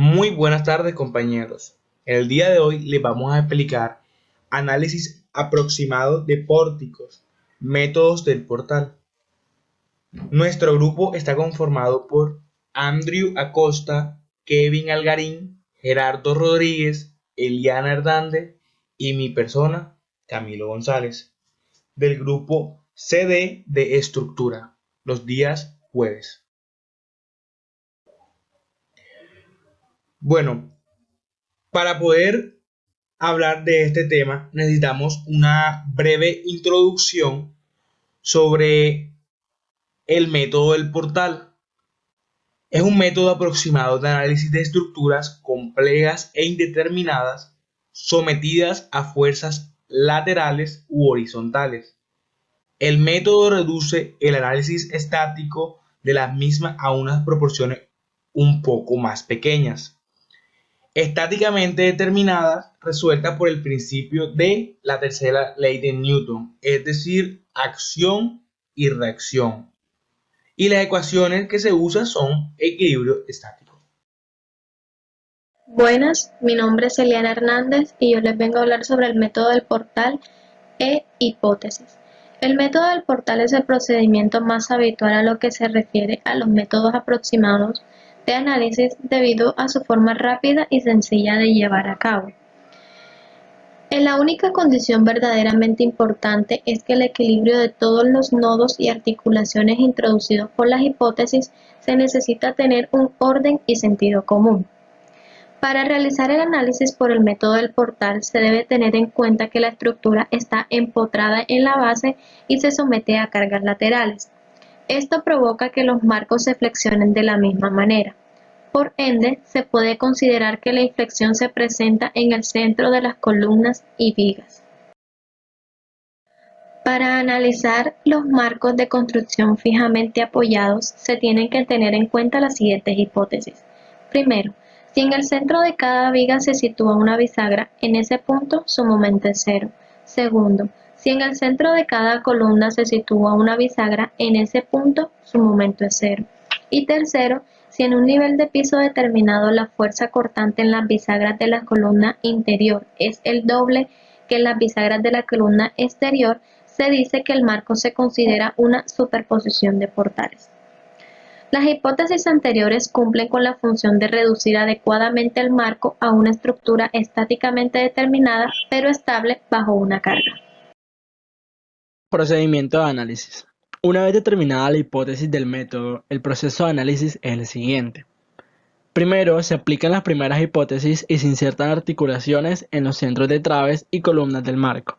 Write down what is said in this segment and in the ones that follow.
Muy buenas tardes, compañeros. El día de hoy les vamos a explicar análisis aproximado de pórticos, métodos del portal. Nuestro grupo está conformado por Andrew Acosta, Kevin Algarín, Gerardo Rodríguez, Eliana Hernández y mi persona, Camilo González, del grupo CD de Estructura, los días jueves. Bueno, para poder hablar de este tema, necesitamos una breve introducción sobre el método del portal. Es un método aproximado de análisis de estructuras complejas e indeterminadas sometidas a fuerzas laterales u horizontales. El método reduce el análisis estático de las mismas a unas proporciones un poco más pequeñas, estáticamente determinadas, resueltas por el principio de la tercera ley de Newton, es decir, acción y reacción. Y las ecuaciones que se usan son equilibrio estático. Buenas, mi nombre es Eliana Hernández y yo les vengo a hablar sobre el método del portal e hipótesis. El método del portal es el procedimiento más habitual a lo que se refiere a los métodos aproximados de análisis debido a su forma rápida y sencilla de llevar a cabo. La única condición verdaderamente importante es que el equilibrio de todos los nodos y articulaciones introducidos por las hipótesis se necesita tener un orden y sentido común. Para realizar el análisis por el método del portal se debe tener en cuenta que la estructura está empotrada en la base y se somete a cargas laterales. Esto provoca que los marcos se flexionen de la misma manera. Por ende, se puede considerar que la inflexión se presenta en el centro de las columnas y vigas. Para analizar los marcos de construcción fijamente apoyados, se tienen que tener en cuenta las siguientes hipótesis. Primero, si en el centro de cada viga se sitúa una bisagra, en ese punto su momento es cero. Segundo, si en el centro de cada columna se sitúa una bisagra, en ese punto su momento es cero. Y tercero, si en un nivel de piso determinado la fuerza cortante en las bisagras de la columna interior es el doble que en las bisagras de la columna exterior, se dice que el marco se considera una superposición de portales. Las hipótesis anteriores cumplen con la función de reducir adecuadamente el marco a una estructura estáticamente determinada, pero estable bajo una carga. Procedimiento de análisis. Una vez determinada la hipótesis del método, el proceso de análisis es el siguiente. Primero, se aplican las primeras hipótesis y se insertan articulaciones en los centros de traves y columnas del marco.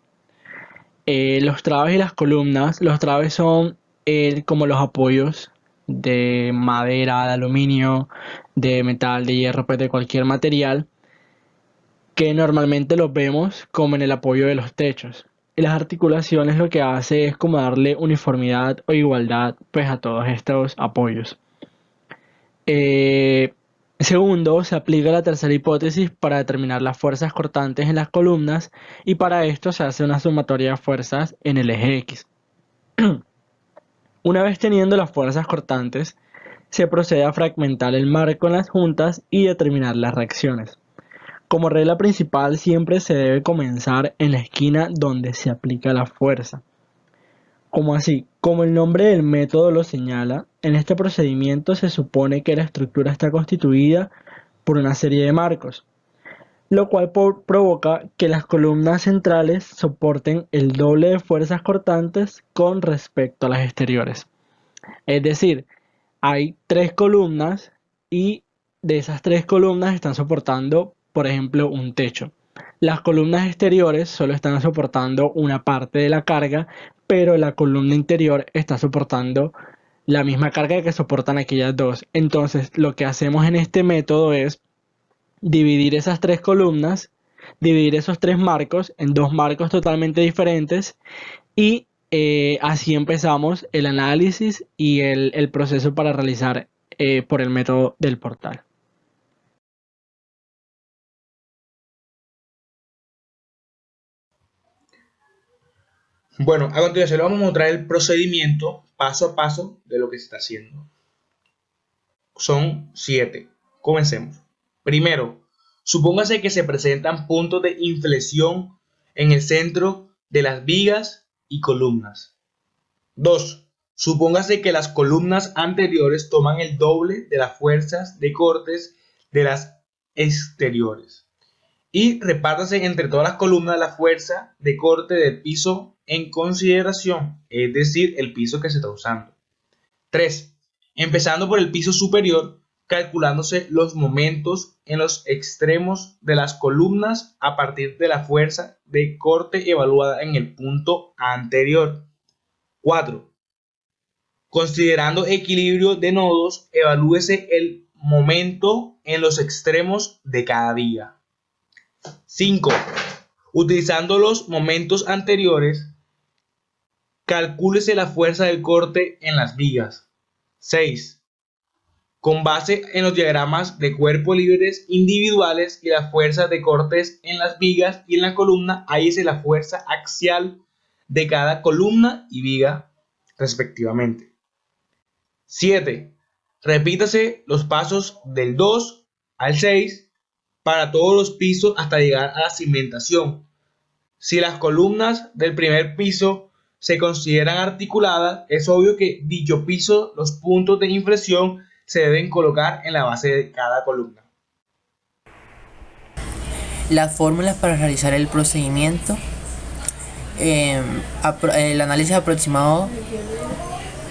Los traves y las columnas, los traves son como los apoyos de madera, de aluminio, de metal, de hierro, pues de cualquier material, que normalmente los vemos como en el apoyo de los techos. Y las articulaciones lo que hace es como darle uniformidad o igualdad pues a todos estos apoyos. Segundo, se aplica la tercera hipótesis para determinar las fuerzas cortantes en las columnas y para esto se hace una sumatoria de fuerzas en el eje X. Una vez teniendo las fuerzas cortantes, se procede a fragmentar el marco en las juntas y determinar las reacciones. Como regla principal, siempre se debe comenzar en la esquina donde se aplica la fuerza. Como así, como el nombre del método lo señala, en este procedimiento se supone que la estructura está constituida por una serie de marcos, lo cual provoca que las columnas centrales soporten el doble de fuerzas cortantes con respecto a las exteriores. Es decir, hay tres columnas y de esas tres columnas están soportando, por ejemplo, un techo. Las columnas exteriores solo están soportando una parte de la carga, pero la columna interior está soportando la misma carga que soportan aquellas dos. Entonces, lo que hacemos en este método es dividir esas tres columnas, dividir esos tres marcos en dos marcos totalmente diferentes y así empezamos el análisis y el proceso para realizar por el método del portal. Bueno, a continuación le vamos a mostrar el procedimiento paso a paso de lo que se está haciendo. Son 7. Comencemos. Primero, supóngase que se presentan puntos de inflexión en el centro de las vigas y columnas. 2. Supóngase que las columnas anteriores toman el doble de las fuerzas de cortes de las exteriores. Y repártase entre todas las columnas la fuerza de corte del piso en consideración, es decir, el piso que se está usando. 3. Empezando por el piso superior, calculándose los momentos en los extremos de las columnas a partir de la fuerza de corte evaluada en el punto anterior. 4. Considerando equilibrio de nodos, evalúese el momento en los extremos de cada viga. 5. Utilizando los momentos anteriores, calcúlese la fuerza del corte en las vigas. 6. Con base en los diagramas de cuerpos libres individuales y las fuerzas de cortes en las vigas y en la columna, hállese la fuerza axial de cada columna y viga respectivamente. 7. Repítase los pasos del 2 al 6 para todos los pisos hasta llegar a la cimentación. Si las columnas del primer piso se consideran articuladas, es obvio que dicho piso, los puntos de inflexión se deben colocar en la base de cada columna. Las fórmulas para realizar el procedimiento, el análisis aproximado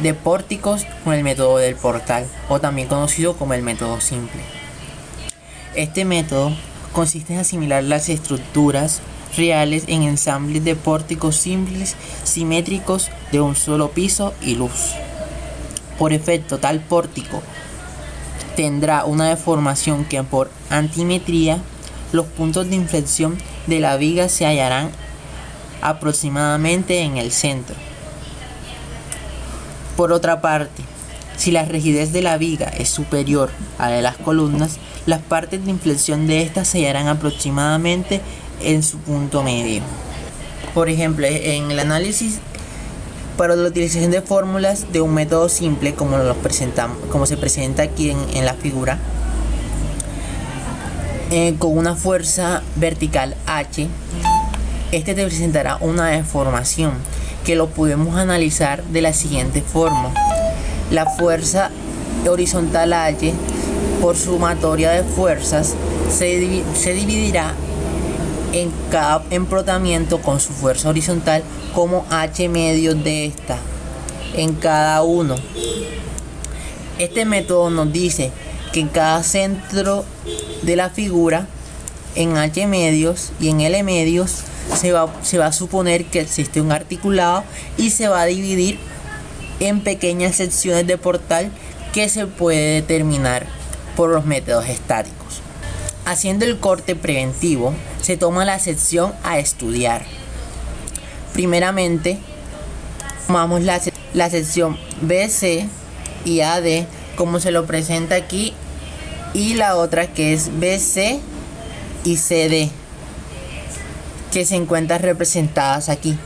de pórticos con el método del portal, o también conocido como el método simple. Este método consiste en asimilar las estructuras reales en ensambles de pórticos simples simétricos de un solo piso y luz. Por efecto, tal pórtico tendrá una deformación que por antimetría los puntos de inflexión de la viga se hallarán aproximadamente en el centro. Por otra parte, si la rigidez de la viga es superior a la de las columnas, las partes de inflexión de estas se hallarán aproximadamente en su punto medio. Por ejemplo, en el análisis para la utilización de fórmulas de un método simple, como se presenta aquí en la figura, con una fuerza vertical H, este te presentará una deformación que lo podemos analizar de la siguiente forma. La fuerza horizontal H por sumatoria de fuerzas se dividirá en cada emprotamiento con su fuerza horizontal como H medios de esta en cada uno. Este método nos dice que en cada centro de la figura, en H medios y en L medios, se va a suponer que existe un articulado y se va a dividir en pequeñas secciones de portal que se puede determinar por los métodos estáticos. Haciendo el corte preventivo, se toma la sección a estudiar. Primeramente, tomamos la sección BC y AD como se lo presenta aquí, y la otra que es BC y CD, que se encuentran representadas aquí.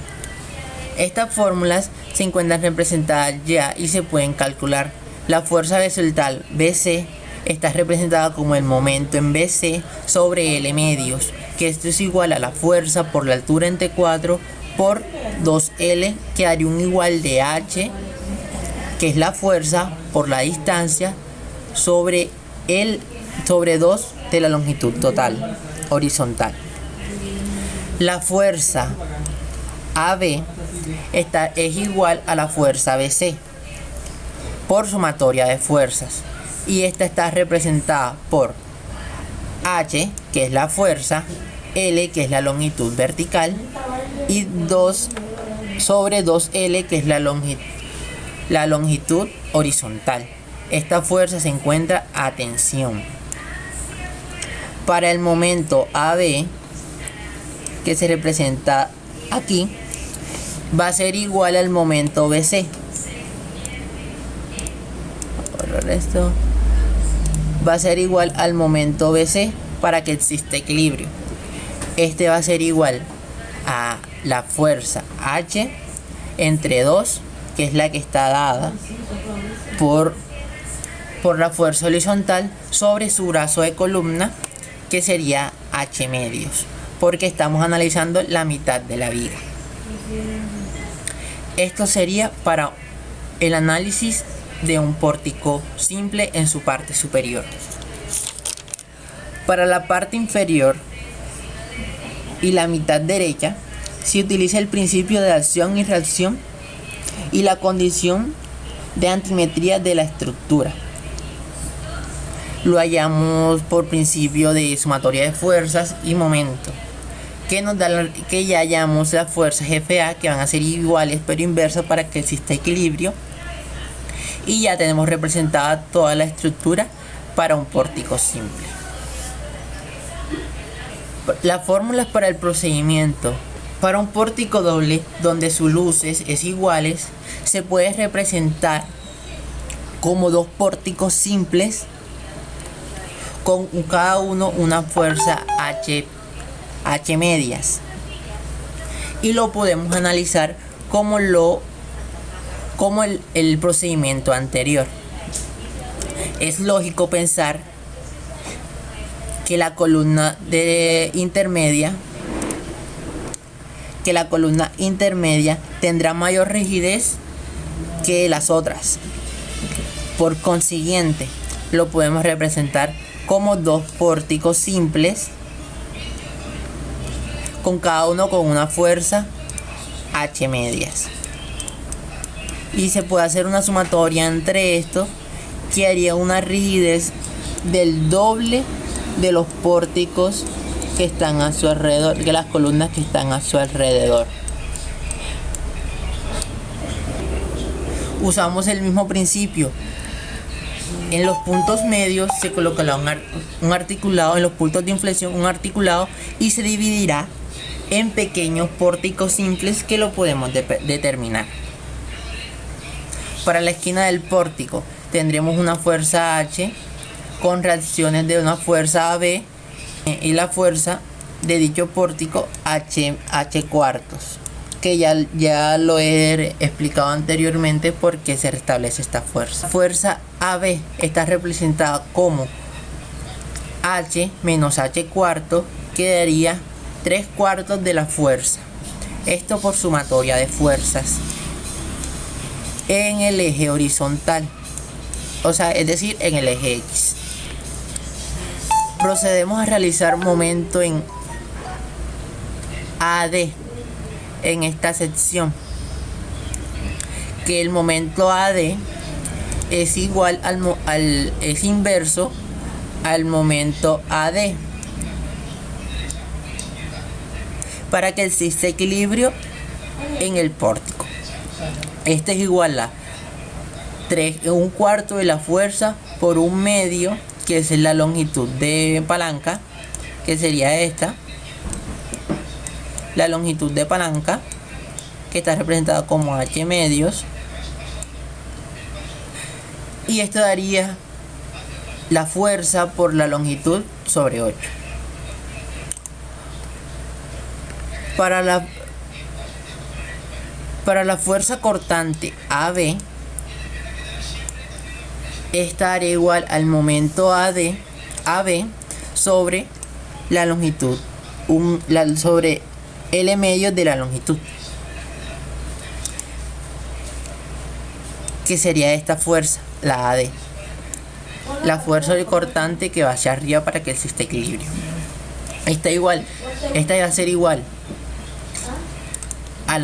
Estas fórmulas se encuentran representadas ya y se pueden calcular. La fuerza horizontal BC está representada como el momento en BC sobre L medios, que esto es igual a la fuerza por la altura entre 4 por 2L, que haría un igual de H, que es la fuerza por la distancia sobre 2 de la longitud total horizontal. La fuerza AB es igual a la fuerza BC por sumatoria de fuerzas, y esta está representada por H, que es la fuerza, L, que es la longitud vertical, y 2 sobre 2L, que es la longitud horizontal. Esta fuerza se encuentra a tensión. Para el momento AB, que se representa aquí, va a ser igual al momento BC. Esto va a ser igual al momento BC para que exista equilibrio. Este va a ser igual a la fuerza H entre 2, que es la que está dada por por la fuerza horizontal sobre su brazo de columna, que sería H medios, porque estamos analizando la mitad de la viga. Esto sería para el análisis de un pórtico simple en su parte superior. Para la parte inferior y la mitad derecha se utiliza el principio de acción y reacción y la condición de antimetría de la estructura. Lo hallamos por principio de sumatoria de fuerzas y momento, que nos da que ya hallamos las fuerzas FA, que van a ser iguales pero inversas para que exista equilibrio, y ya tenemos representada toda la estructura para un pórtico simple. Las fórmulas para el procedimiento. Para un pórtico doble donde sus luces es iguales, se puede representar como dos pórticos simples con cada uno una fuerza H medias, y lo podemos analizar como el procedimiento anterior. Es lógico pensar que la columna intermedia tendrá mayor rigidez que las otras. Por consiguiente, lo podemos representar como dos pórticos simples, con cada uno con una fuerza H medias. Y se puede hacer una sumatoria entre estos, que haría una rigidez del doble de los pórticos que están a su alrededor, de las columnas que están a su alrededor. Usamos el mismo principio. En los puntos medios se colocará un articulado, en los puntos de inflexión un articulado, y se dividirá en pequeños pórticos simples que lo podemos determinar. Para la esquina del pórtico tendremos una fuerza H con reacciones de una fuerza AB y la fuerza de dicho pórtico H cuartos, que ya lo he explicado anteriormente por qué se restablece esta fuerza. Fuerza AB está representada como H menos H cuarto, que daría 3/4 de la fuerza. Esto por sumatoria de fuerzas en el eje horizontal, es decir, en el eje X. Procedemos a realizar momento en AD en esta sección, que el momento AD es igual es inverso al momento AD, para que exista equilibrio en el pórtico. Este es igual a 1/4 de la fuerza por 1/2, que es la longitud de palanca, que sería esta. La longitud de palanca, que está representada como H medios, y esto daría la fuerza por la longitud sobre 8. Para la fuerza cortante AB, esta hará igual al momento AB sobre la longitud, sobre L medios de la longitud, que sería esta fuerza, la AD. La fuerza del cortante que va hacia arriba para que exista equilibrio. Esta va a ser igual a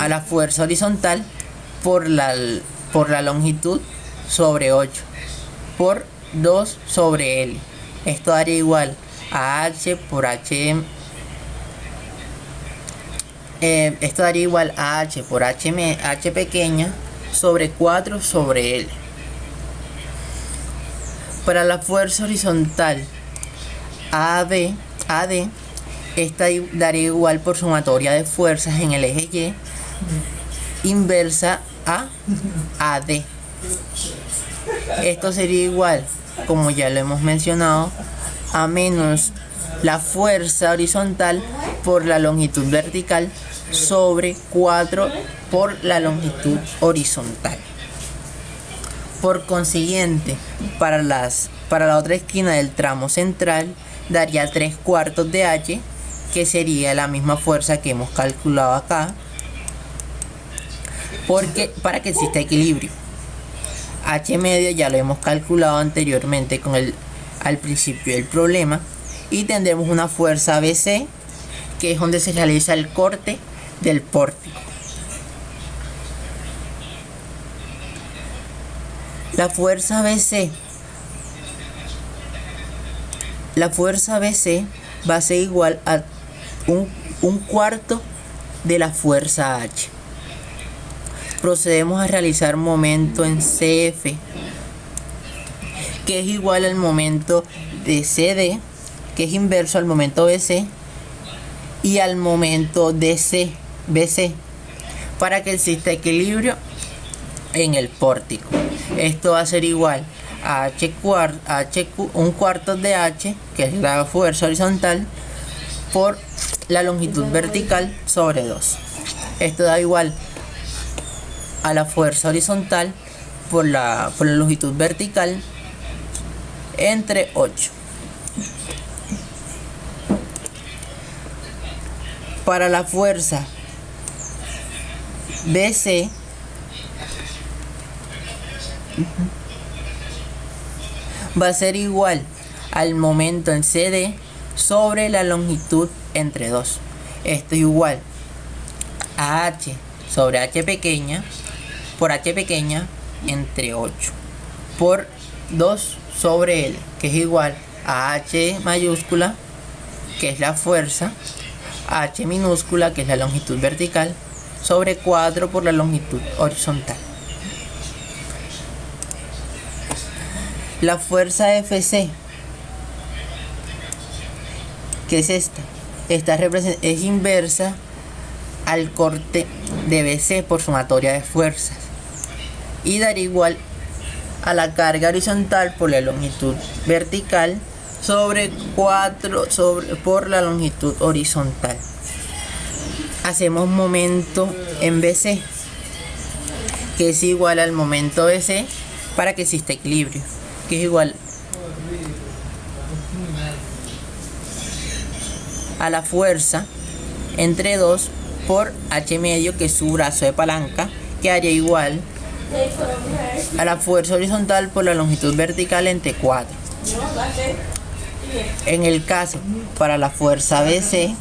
la fuerza horizontal por la longitud sobre 8 por 2 sobre L. Esto daría igual a H por H. Esto daría igual a H por H pequeña sobre 4 sobre L. Para la fuerza horizontal AD, esta daría igual por sumatoria de fuerzas en el eje Y, inversa a AD. Esto sería igual, como ya lo hemos mencionado, a menos la fuerza horizontal por la longitud vertical sobre 4 por la longitud horizontal. Por consiguiente, para la otra esquina del tramo central daría 3/4 de H, que sería la misma fuerza que hemos calculado acá, porque para que exista equilibrio. H medio ya lo hemos calculado anteriormente al principio del problema, y tendremos una fuerza BC, que es donde se realiza el corte del pórtico. La fuerza BC va a ser igual a un cuarto de la fuerza H. Procedemos a realizar momento en CF, que es igual al momento de CD, que es inverso al momento BC, y al momento DC, BC, para que exista equilibrio en el pórtico. Esto va a ser igual a un cuarto de H, que es la fuerza horizontal, por la longitud vertical sobre 2. Esto da igual a la fuerza horizontal por la longitud vertical entre 8. Para la fuerza BC va a ser igual al momento en CD sobre la longitud entre 2. Esto es igual a H sobre H pequeña por H pequeña entre 8 por 2 sobre L, que es igual a H mayúscula, que es la fuerza, H minúscula, que es la longitud vertical, sobre 4 por la longitud horizontal. La fuerza FC, que es esta es inversa al corte de BC por sumatoria de fuerzas, y daría igual a la carga horizontal por la longitud vertical sobre 4 por la longitud horizontal. Hacemos momento en BC, que es igual al momento BC para que exista equilibrio, que es igual a la fuerza entre 2 por H medio, que es su brazo de palanca, que haría igual a la fuerza horizontal por la longitud vertical entre 4. En el caso para la fuerza BC,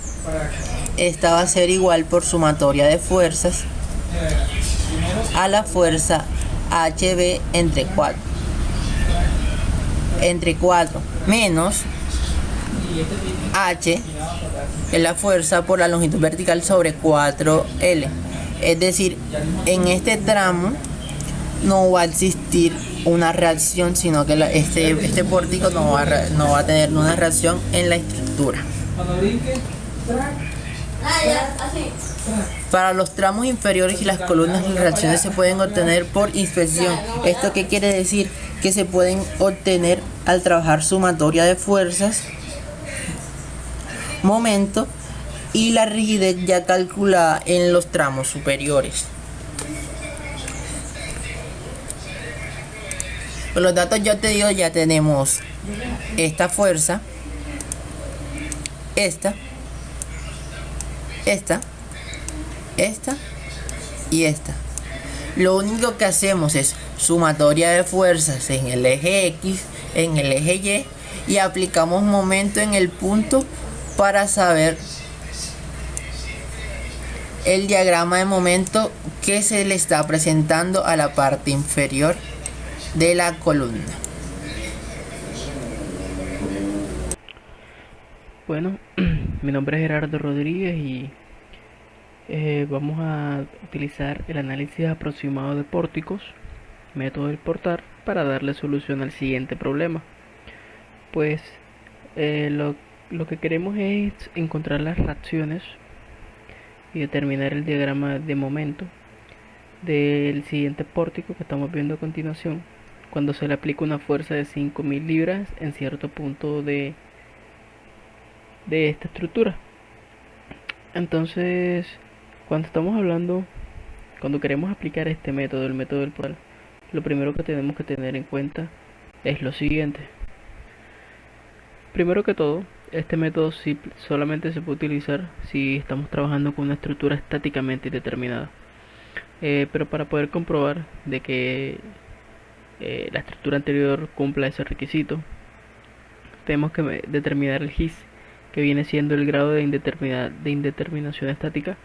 esta va a ser igual por sumatoria de fuerzas a la fuerza HB entre 4 menos H, que es la fuerza por la longitud vertical sobre 4L. Es decir, en este tramo no va a existir una reacción, sino que este pórtico no va a tener una reacción en la estructura. Para los tramos inferiores y las columnas, las reacciones se pueden obtener por inspección. ¿Esto qué quiere decir? Que se pueden obtener al trabajar sumatoria de fuerzas, momento y la rigidez ya calculada en los tramos superiores. Con los datos ya te digo, ya tenemos esta fuerza, esta y esta. Lo único que hacemos es sumatoria de fuerzas en el eje X, en el eje Y aplicamos momento en el punto para saber el diagrama de momento que se le está presentando a la parte inferior de la columna. Bueno, mi nombre es Gerardo Rodríguez y vamos a utilizar el análisis aproximado de pórticos, método del portal, para darle solución al siguiente problema. Pues lo que queremos es encontrar las reacciones y determinar el diagrama de momento del siguiente pórtico que estamos viendo a continuación, cuando se le aplica una fuerza de 5.000 libras en cierto punto de esta estructura. Entonces, cuando queremos aplicar este método, el método del portal, lo primero que tenemos que tener en cuenta es lo siguiente. Primero que todo, este método solamente se puede utilizar si estamos trabajando con una estructura estáticamente determinada. Pero para poder comprobar de que la estructura anterior cumpla ese requisito, tenemos que determinar el GIS, que viene siendo el grado de indeterminación estática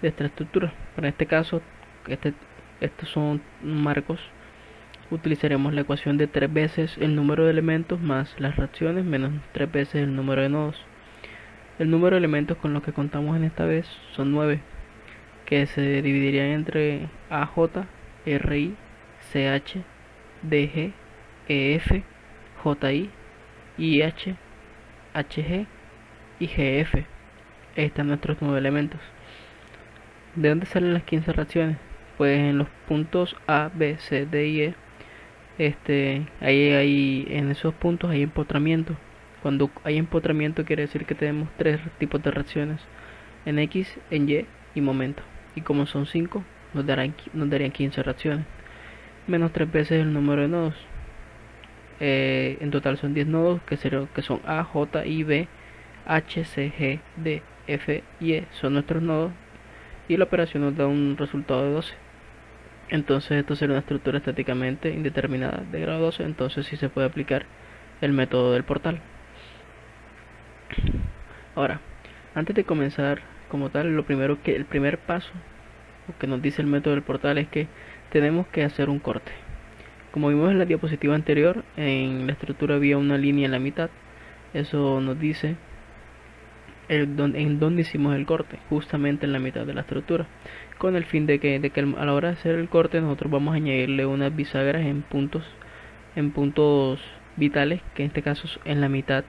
de esta estructura. Para este caso, estos son marcos. Utilizaremos la ecuación de 3 veces el número de elementos más las reacciones menos 3 veces el número de nodos. El número de elementos con los que contamos en esta vez son 9, que se dividirían entre AJ, RI, CH, DG, EF, JI, IH, HG y GF. Ahí están nuestros 9 elementos. ¿De dónde salen las 15 reacciones? Pues en los puntos A, B, C, D y E. En esos puntos hay empotramiento. Cuando hay empotramiento quiere decir que tenemos 3 tipos de reacciones: en X, en Y y momento. Y como son 5, nos darían 15 reacciones. Menos 3 veces el número de nodos. En total son 10 nodos que son A, J, I, B, H, C, G, D, F y E. Son nuestros nodos. Y la operación nos da un resultado de 12. Entonces esto será una estructura estáticamente indeterminada de grado 12. Entonces sí se puede aplicar el método del portal. Ahora, antes de comenzar como tal, el primer paso que nos dice el método del portal es que tenemos que hacer un corte. Como vimos en la diapositiva anterior, en la estructura había una línea en la mitad. Eso nos dice en dónde hicimos el corte, justamente en la mitad de la estructura, con el fin de que a la hora de hacer el corte nosotros vamos a añadirle unas bisagras en puntos vitales, que en este caso es en la mitad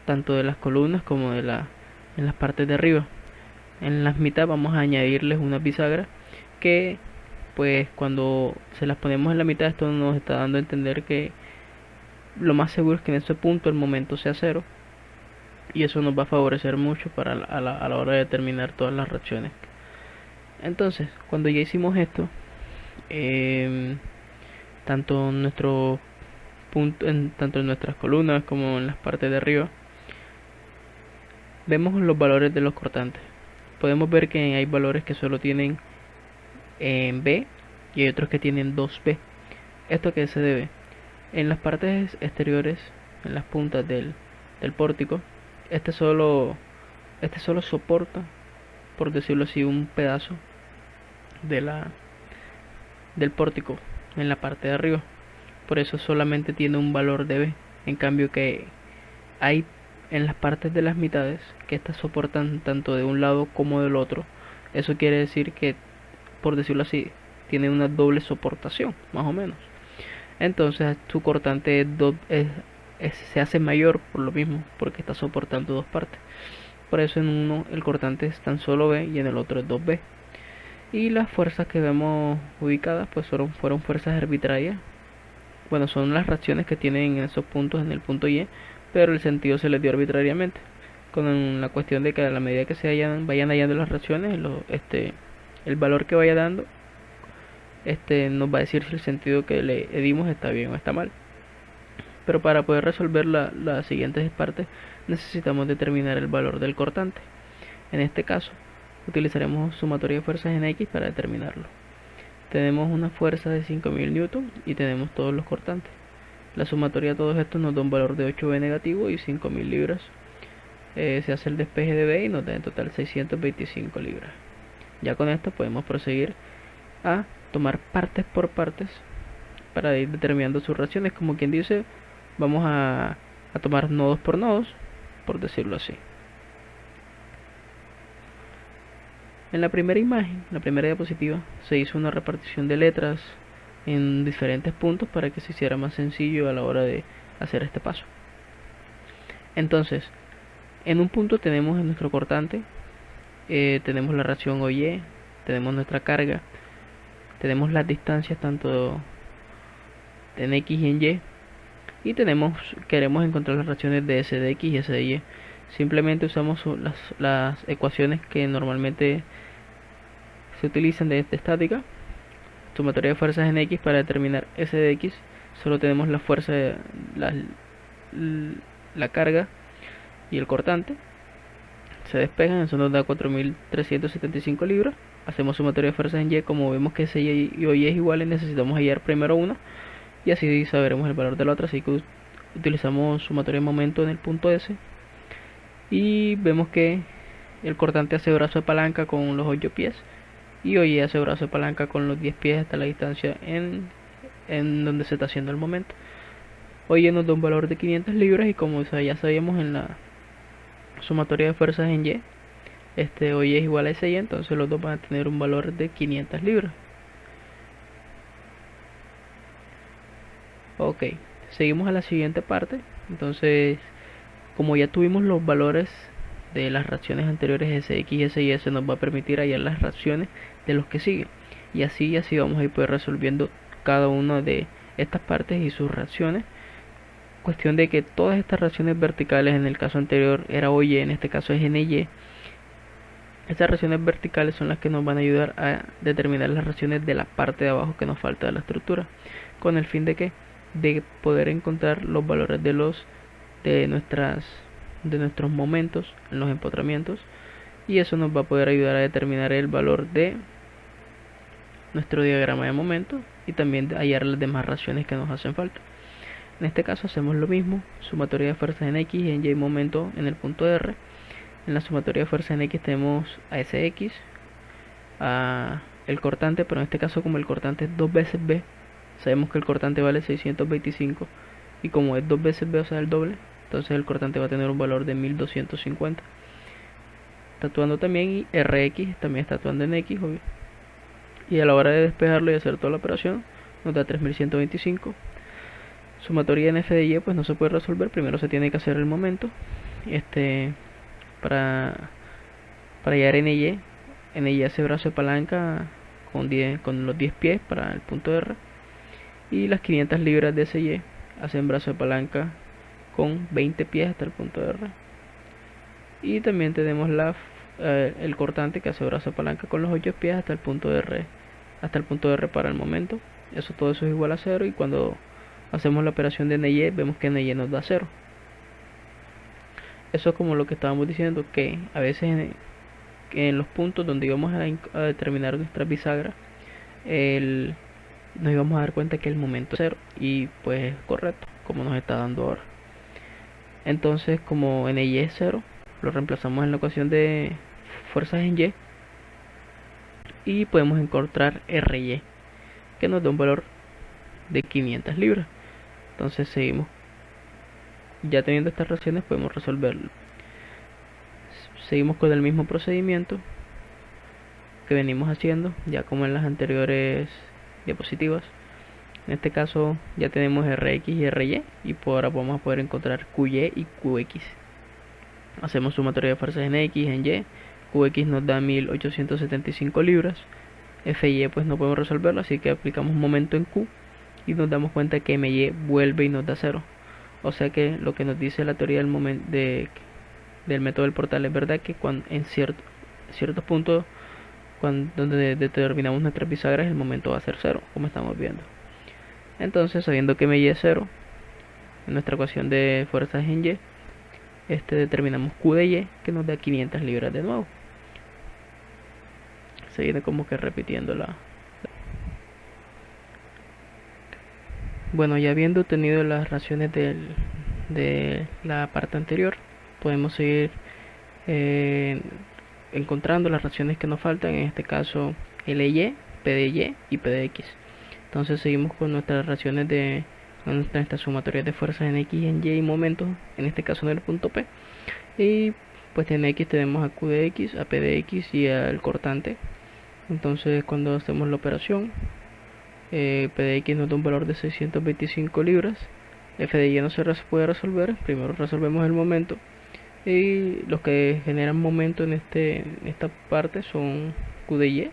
tanto de las columnas como en las partes de arriba. En las mitad vamos a añadirles unas bisagras que, pues, cuando se las ponemos en la mitad, esto nos está dando a entender que lo más seguro es que en ese punto el momento sea 0, y eso nos va a favorecer mucho a la hora de determinar todas las reacciones. Entonces, cuando ya hicimos esto, tanto en nuestras columnas como en las partes de arriba, vemos los valores de los cortantes. Podemos ver que hay valores que solo tienen B y hay otros que tienen 2B. ¿Esto a qué se debe? En las partes exteriores, en las puntas del pórtico, este solo soporta, por decirlo así, un pedazo del pórtico en la parte de arriba. Por eso solamente tiene un valor de B. En cambio que hay en las partes de las mitades que estas soportan tanto de un lado como del otro. Eso quiere decir que, por decirlo así, tiene una doble soportación, más o menos. Entonces su cortante se hace mayor por lo mismo, porque está soportando dos partes. Por eso en uno el cortante es tan solo B y en el otro es 2B. Y las fuerzas que vemos ubicadas pues fueron fuerzas arbitrarias. Bueno, son las reacciones que tienen en esos puntos, en el punto Y, pero el sentido se les dio arbitrariamente, con la cuestión de que a la medida que vayan hallando las reacciones, el valor que vaya dando nos va a decir si el sentido que le dimos está bien o está mal. Pero para poder resolver las siguientes partes necesitamos determinar el valor del cortante. En este caso utilizaremos sumatoria de fuerzas en X para determinarlo. Tenemos una fuerza de 5000 newton y tenemos todos los cortantes. La sumatoria de todos estos nos da un valor de 8B negativo y 5000 libras. Se hace el despeje de B y nos da en total 625 libras. Ya con esto podemos proseguir a tomar partes por partes para ir determinando sus reacciones. Como quien dice, vamos a tomar nodos por nodos, por decirlo así. En la primera imagen, la primera diapositiva, se hizo una repartición de letras en diferentes puntos para que se hiciera más sencillo a la hora de hacer este paso. Entonces, en un punto tenemos en nuestro cortante, tenemos la reacción OY, tenemos nuestra carga, tenemos las distancias tanto en X y en Y, y queremos encontrar las reacciones de S de X y S de Y. Simplemente usamos las ecuaciones que normalmente se utilizan de estática sumatoria de fuerzas en X para determinar S de X. Solo tenemos la fuerza, la carga y el cortante. Se despejan, eso nos da 4.375 libras. Hacemos sumatoria de fuerzas en Y, como vemos que S y Y es igual, necesitamos hallar primero una y así sabremos el valor de la otra. Así que utilizamos sumatoria de momento en el punto S y vemos que el cortante hace brazo de palanca con los 8 pies y OY hace brazo de palanca con los 10 pies hasta la distancia en donde se está haciendo el momento. OY nos da un valor de 500 libras y como ya sabíamos en la sumatoria de fuerzas en Y, OY es igual a SY, entonces los dos van a tener un valor de 500 libras. Ok, seguimos a la siguiente parte. Entonces, como ya tuvimos los valores de las reacciones anteriores SX y SY, eso nos va a permitir hallar las reacciones de los que siguen. Y así vamos a ir resolviendo cada una de estas partes y sus reacciones. Cuestión de que todas estas reacciones verticales, en el caso anterior era OY, en este caso es NY. Estas reacciones verticales son las que nos van a ayudar a determinar las reacciones de la parte de abajo que nos falta de la estructura, con el fin de que de poder encontrar los valores de nuestros momentos en los empotramientos, y eso nos va a poder ayudar a determinar el valor de nuestro diagrama de momento y también hallar las demás reacciones que nos hacen falta. En este caso hacemos lo mismo, sumatoria de fuerzas en X y en Y momento en el punto R. En la sumatoria de fuerzas en X tenemos a SX, a el cortante, pero en este caso como el cortante es 2 veces B, sabemos que el cortante vale 625 y como es 2 veces B, o sea el doble, entonces el cortante va a tener un valor de 1250. Está actuando también, y RX también está actuando en X, obvio. Y a la hora de despejarlo y hacer toda la operación nos da 3125. Sumatoria en F de Y pues no se puede resolver, primero se tiene que hacer el momento. Para hallar NY hace brazo de palanca con los 10 pies para el punto R, y las 500 libras de SY hacen brazo de palanca con 20 pies hasta el punto R. Y también tenemos el cortante que hace brazo de palanca con los 8 pies hasta el punto R para el momento. Todo eso es igual a 0, y cuando hacemos la operación de NY vemos que NY nos da 0. Eso es como lo que estábamos diciendo, que a veces en los puntos donde íbamos a determinar nuestra bisagra, nos íbamos a dar cuenta que el momento es 0, y pues es correcto, como nos está dando ahora. Entonces, como NY es 0, lo reemplazamos en la ecuación de fuerzas en Y y podemos encontrar RY, que nos da un valor de 500 libras. Entonces seguimos, ya teniendo estas reacciones podemos resolverlo. Seguimos con el mismo procedimiento que venimos haciendo, ya como en las anteriores diapositivas. En este caso ya tenemos RX y RY, y por ahora vamos a poder encontrar QY y QX. Hacemos sumatoria de fuerzas en X, en Y. QX nos da 1875 libras. FY pues no podemos resolverlo, así que aplicamos momento en Q y nos damos cuenta que MY vuelve y nos da 0. O sea que lo que nos dice la teoría del método del portal es verdad, que en ciertos puntos donde determinamos nuestras bisagras, el momento va a ser 0, como estamos viendo. Entonces, sabiendo que MY es 0, en nuestra ecuación de fuerzas en Y, determinamos Q de Y, que nos da 500 libras de nuevo. Se viene como que repitiendo Bueno, ya habiendo obtenido las reacciones de la parte anterior, podemos seguir encontrando las reacciones que nos faltan, en este caso LY, PDY y PDX. Entonces seguimos con nuestras reacciones de nuestras sumatorias de fuerzas en X, en Y y momentos, en este caso en el punto P. Y pues en X tenemos a Q de X, a P de X y al cortante. Entonces cuando hacemos la operación, P de X nos da un valor de 625 libras. F de Y no se puede resolver, primero resolvemos el momento, y los que generan momento en esta parte son Q de Y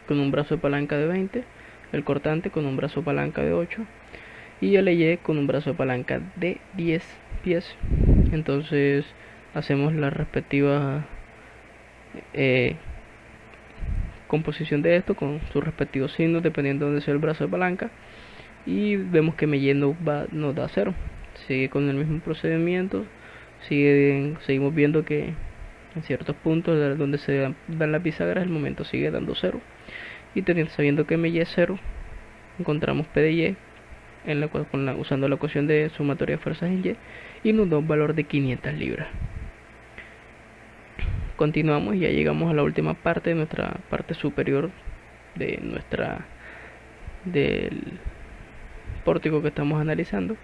con un brazo de palanca de 20, el cortante con un brazo de palanca de 8 y el LY con un brazo de palanca de 10 pies. Entonces hacemos las respectivas composición de esto con sus respectivos signos dependiendo de dónde sea el brazo de palanca, y vemos que MY nos da 0. Sigue con el mismo procedimiento, seguimos viendo que en ciertos puntos donde se dan las bisagras el momento sigue dando 0, y sabiendo que MY es 0, encontramos P de Y usando la ecuación de sumatoria de fuerzas en Y nos da un valor de 500 libras. Continuamos y ya llegamos a la última parte de nuestra parte superior del pórtico que estamos analizando,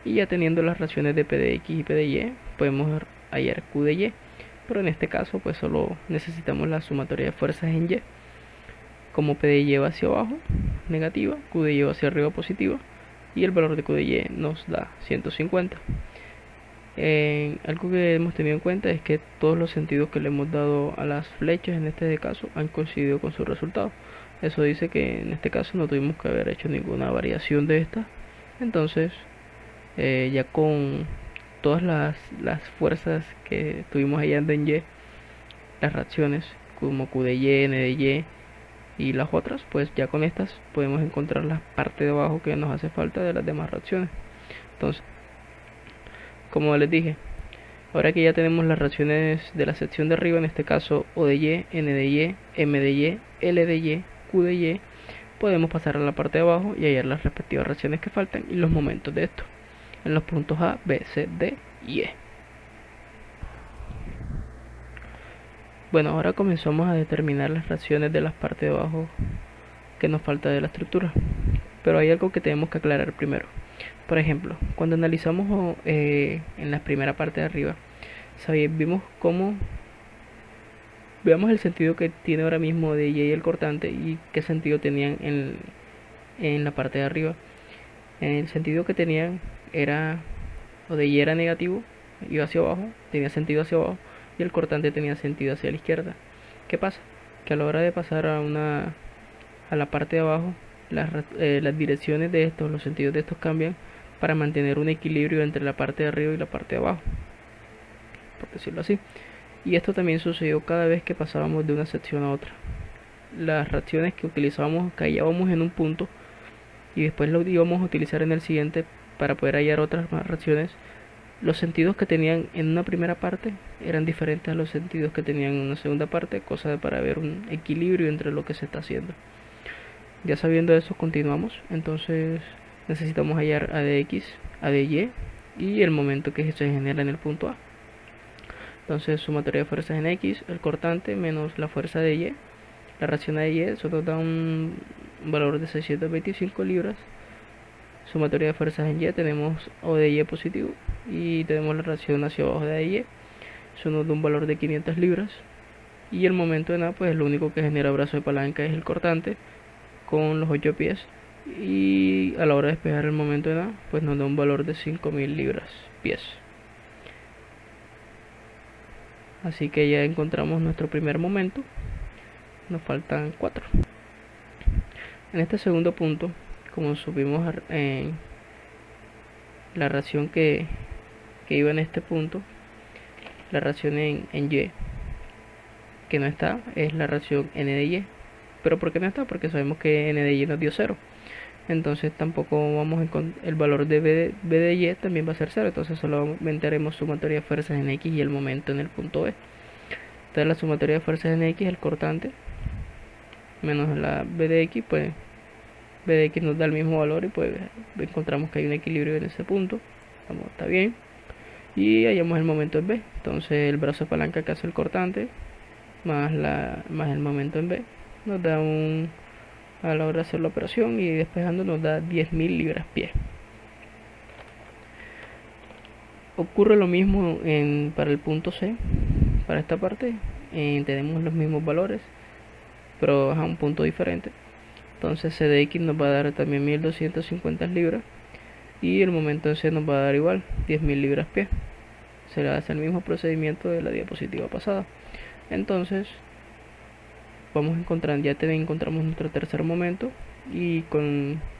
y ya teniendo las raciones de P de X y P de Y podemos hallar Q de Y, pero en este caso pues solo necesitamos la sumatoria de fuerzas en Y. Como P de Y va hacia abajo negativa, Q de Y va hacia arriba positiva, y el valor de Q de Y nos da 150. Algo que hemos tenido en cuenta es que todos los sentidos que le hemos dado a las flechas en este caso han coincidido con su resultado. Eso dice que en este caso no tuvimos que haber hecho ninguna variación de esta. Entonces ya con todas las fuerzas que estuvimos hallando en Y, las reacciones como Q de Y, N de Y y las otras, pues ya con estas podemos encontrar la parte de abajo que nos hace falta de las demás reacciones. Entonces, como les dije, ahora que ya tenemos las reacciones de la sección de arriba, en este caso O de Y, N de Y, M de Y, L de Y, Q de Y, podemos pasar a la parte de abajo y hallar las respectivas reacciones que faltan y los momentos de esto en los puntos A, B, C, D y E. Bueno, ahora comenzamos a determinar las reacciones de las partes de abajo que nos falta de la estructura, pero hay algo que tenemos que aclarar primero. Por ejemplo, cuando analizamos en la primera parte de arriba, veamos el sentido que tiene ahora mismo de Y el cortante y qué sentido tenían en la parte de arriba. El sentido que tenían era, o de Y era negativo, iba hacia abajo, tenía sentido hacia abajo, y el cortante tenía sentido hacia la izquierda. ¿Qué pasa? Que a la hora de pasar a la parte de abajo, las direcciones de estos, los sentidos de estos cambian para mantener un equilibrio entre la parte de arriba y la parte de abajo, por decirlo así. Y esto también sucedió cada vez que pasábamos de una sección a otra. Las reacciones que utilizábamos, que hallábamos en un punto y después lo íbamos a utilizar en el siguiente para poder hallar otras más reacciones, los sentidos que tenían en una primera parte eran diferentes a los sentidos que tenían en una segunda parte, cosa para ver un equilibrio entre lo que se está haciendo. Ya sabiendo eso, continuamos. Entonces necesitamos hallar A de X, A de Y y el momento que se genera en el punto A. Entonces sumatoria de fuerzas en X, el cortante menos la fuerza de Y, la reacción de Y, eso nos da un valor de 625 libras. Sumatoria de fuerzas en Y, tenemos O de Y positivo y tenemos la reacción hacia abajo de Y, eso nos da un valor de 500 libras. Y el momento en A, pues lo único que genera brazo de palanca es el cortante con los 8 pies, y a la hora de despejar el momento en A, pues nos da un valor de 5000 libras pies. Así que ya encontramos nuestro primer momento, nos faltan 4. En este segundo punto, como subimos en la reacción que iba en este punto, la reacción en Y que no está es la reacción N de Y. ¿Pero por qué no está? Porque sabemos que N de Y nos dio 0. Entonces tampoco vamos a encontrar el valor de B de Y, también va a ser 0. Entonces solamente haremos sumatoria de fuerzas en X y el momento en el punto B. Entonces la sumatoria de fuerzas en X, el cortante, menos la B de X, pues B de X nos da el mismo valor y pues encontramos que hay un equilibrio en ese punto. Está bien. Y hallamos el momento en B. Entonces el brazo de palanca que hace el cortante más el momento en B nos da a la hora de hacer la operación y despejando nos da 10.000 libras pie. Ocurre lo mismo para el punto C. Para esta parte tenemos los mismos valores, pero a un punto diferente. Entonces C de X nos va a dar también 1250 libras y el momento en C nos va a dar igual 10.000 libras pie. Se le hace el mismo procedimiento de la diapositiva pasada. Entonces vamos encontrando, encontramos nuestro tercer momento, y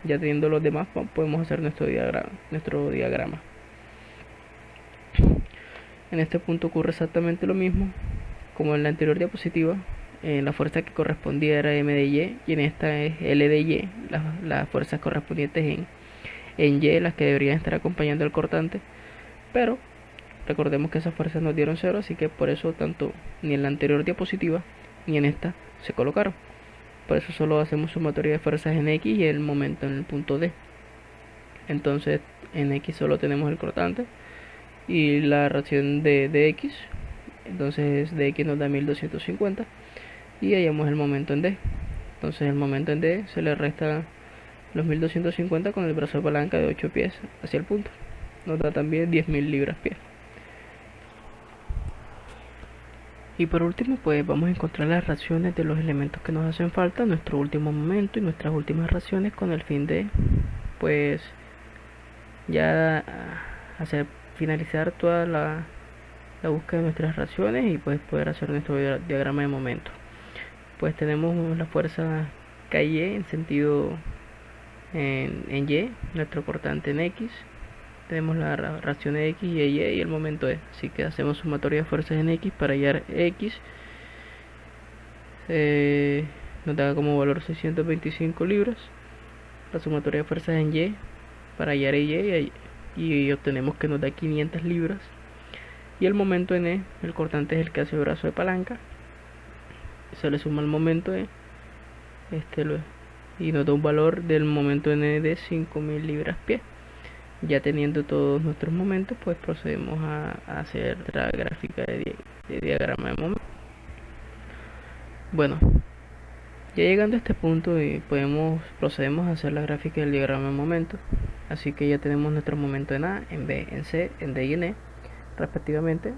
ya teniendo los demás podemos hacer nuestro diagrama. En este punto ocurre exactamente lo mismo como en la anterior diapositiva. en la fuerza que correspondía era M de Y y en esta es L de Y, las fuerzas correspondientes en Y, las que deberían estar acompañando al cortante, pero recordemos que esas fuerzas nos dieron 0, así que por eso tanto ni en la anterior diapositiva ni en esta se colocaron. Por eso solo hacemos sumatoria de fuerzas en X y el momento en el punto D. Entonces en X solo tenemos el cortante y la reacción de X. Entonces de X nos da 1250 y hallamos el momento en D. Entonces el momento en D se le resta los 1250 con el brazo de palanca de 8 pies hacia el punto. Nos da también 10.000 libras-pie. Y por último, pues vamos a encontrar las reacciones de los elementos que nos hacen falta, nuestro último momento y nuestras últimas reacciones, con el fin de, pues, ya finalizar toda la búsqueda de nuestras reacciones y pues poder hacer nuestro diagrama de momento. Pues tenemos la fuerza KY en sentido en Y, nuestro cortante en X. Tenemos la reacción de X y Y y el momento E. Así que hacemos sumatoria de fuerzas en X para hallar X. Nos da como valor 625 libras. La sumatoria de fuerzas en Y para hallar Y y obtenemos que nos da 500 libras. Y el momento en E, el cortante es el que hace el brazo de palanca. Se le suma el momento E. Y nos da un valor del momento en E de 5.000 libras-pie. Ya teniendo todos nuestros momentos, pues procedemos a hacer la gráfica de diagrama de momento. Bueno, ya llegando a este punto procedemos a hacer la gráfica del diagrama de momento. Así que ya tenemos nuestro momento en A, en B, en C, en D y en E respectivamente.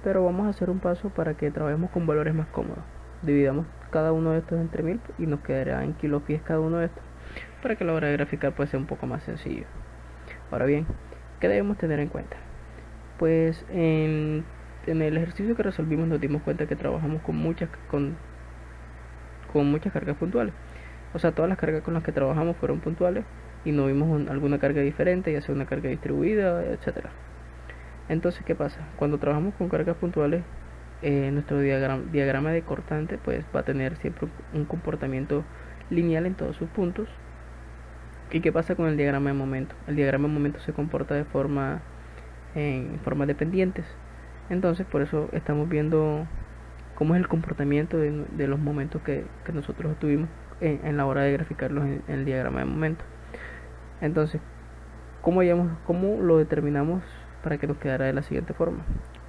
Pero vamos a hacer un paso para que trabajemos con valores más cómodos. Dividamos cada uno de estos entre 1000 y nos quedará en kilopies cada uno de estos, para que la hora de graficar pues sea un poco más sencillo. Ahora bien, ¿qué debemos tener en cuenta? Pues en el ejercicio que resolvimos nos dimos cuenta que trabajamos con muchas cargas puntuales. O sea, todas las cargas con las que trabajamos fueron puntuales y no vimos alguna carga diferente, ya sea una carga distribuida, etcétera. Entonces, ¿qué pasa? Cuando trabajamos con cargas puntuales, nuestro diagrama de cortante pues va a tener siempre un comportamiento lineal en todos sus puntos. ¿Y qué pasa con el diagrama de momento? El diagrama de momento se comporta en formas dependientes. Entonces, por eso estamos viendo cómo es el comportamiento de los momentos que nosotros tuvimos en la hora de graficarlos en el diagrama de momento. Entonces, ¿cómo lo determinamos para que nos quedara de la siguiente forma?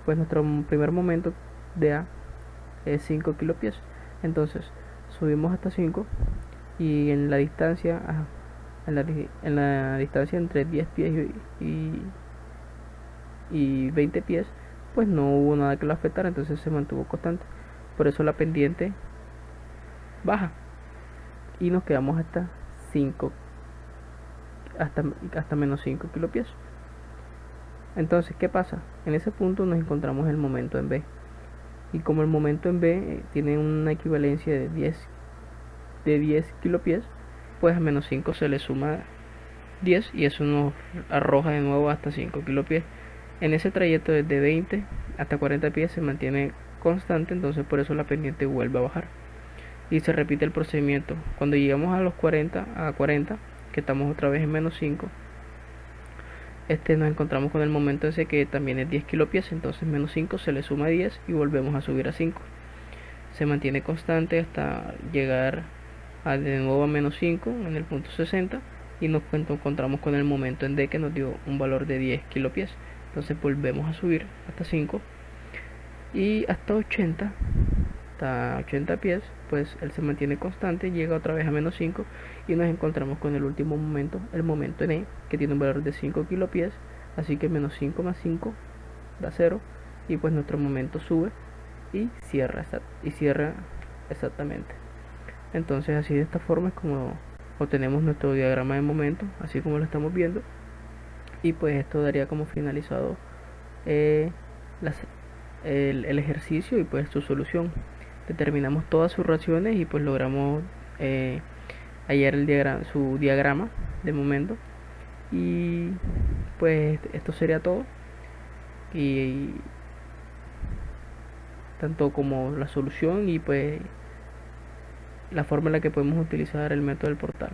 Pues nuestro primer momento de A es 5 kilopies. Entonces, subimos hasta 5 y en la distancia distancia entre 10 pies y 20 pies pues no hubo nada que lo afectara, entonces se mantuvo constante. Por eso la pendiente baja y nos quedamos hasta menos 5 kilopies. Entonces, ¿qué pasa? En ese punto nos encontramos el momento en B, y como el momento en B tiene una equivalencia de 10 kilopies, pues a menos 5 se le suma 10 y eso nos arroja de nuevo hasta 5 kilopies. En ese trayecto desde 20 hasta 40 pies se mantiene constante, entonces por eso la pendiente vuelve a bajar y se repite el procedimiento. Cuando llegamos a los 40, que estamos otra vez en menos 5, nos encontramos con el momento ese que también es 10 kilopies, entonces menos 5 se le suma 10 y volvemos a subir a 5. Se mantiene constante hasta llegar de nuevo a menos 5 en el punto 60 y nos encontramos con el momento en D que nos dio un valor de 10 kilopies. Entonces volvemos a subir hasta 5 y hasta 80 pies, pues él se mantiene constante, llega otra vez a menos 5 y nos encontramos con el último momento, el momento en E, que tiene un valor de 5 kilopies, así que menos 5 más 5 da 0 y pues nuestro momento sube y cierra exactamente. Entonces así de esta forma es como obtenemos nuestro diagrama de momento, así como lo estamos viendo, y pues esto daría como finalizado el ejercicio y pues su solución. Determinamos todas sus reacciones y pues logramos hallar su diagrama de momento, y pues esto sería todo y tanto como la solución y pues la forma en la que podemos utilizar el método del portal.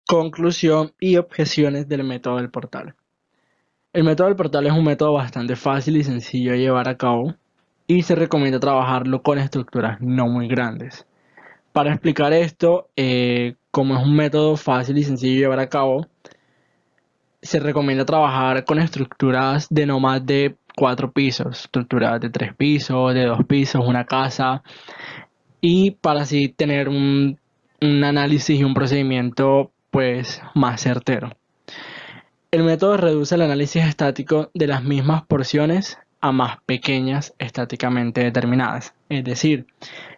Conclusión y objeciones del método del portal. El método del portal es un método bastante fácil y sencillo de llevar a cabo y se recomienda trabajarlo con estructuras no muy grandes. Para explicar esto, como es un método fácil y sencillo de llevar a cabo, se recomienda trabajar con estructuras de no más de 4 pisos, estructuras de 3 pisos, de 2 pisos, una casa, y para así tener un análisis y un procedimiento pues más certero. El método reduce el análisis estático de las mismas porciones a más pequeñas estáticamente determinadas. Es decir,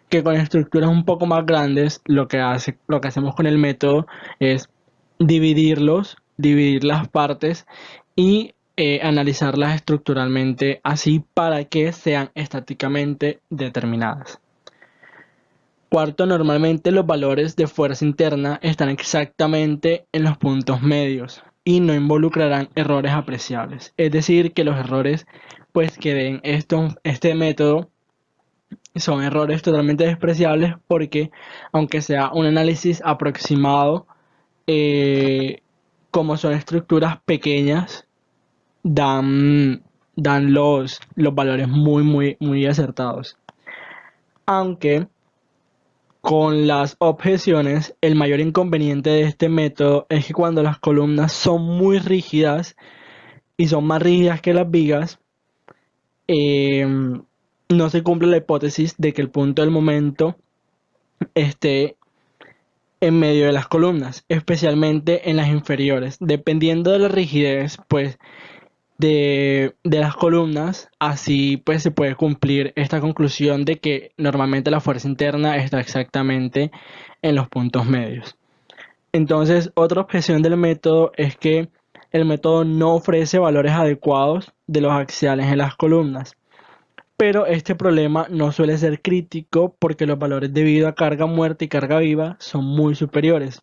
que con estructuras un poco más grandes, lo que hacemos con el método es dividir las partes y analizarlas estructuralmente así para que sean estáticamente determinadas. Cuarto, normalmente los valores de fuerza interna están exactamente en los puntos medios y no involucrarán errores apreciables. Es decir, que los errores pues que den este método son errores totalmente despreciables porque aunque sea un análisis aproximado, eh, como son estructuras pequeñas, dan los valores muy acertados. Aunque con las objeciones, el mayor inconveniente de este método es que cuando las columnas son muy rígidas y son más rígidas que las vigas, eh, no se cumple la hipótesis de que el punto del momento esté en medio de las columnas, especialmente en las inferiores. Dependiendo de la rigidez, pues, de las columnas, así pues se puede cumplir esta conclusión de que normalmente la fuerza interna está exactamente en los puntos medios. Entonces, otra objeción del método es que el método no ofrece valores adecuados de los axiales en las columnas. Pero este problema no suele ser crítico porque los valores debido a carga muerta y carga viva son muy superiores.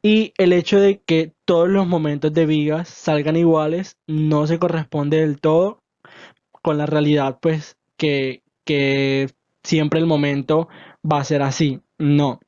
Y el hecho de que todos los momentos de vigas salgan iguales no se corresponde del todo con la realidad, pues que siempre el momento va a ser así. No.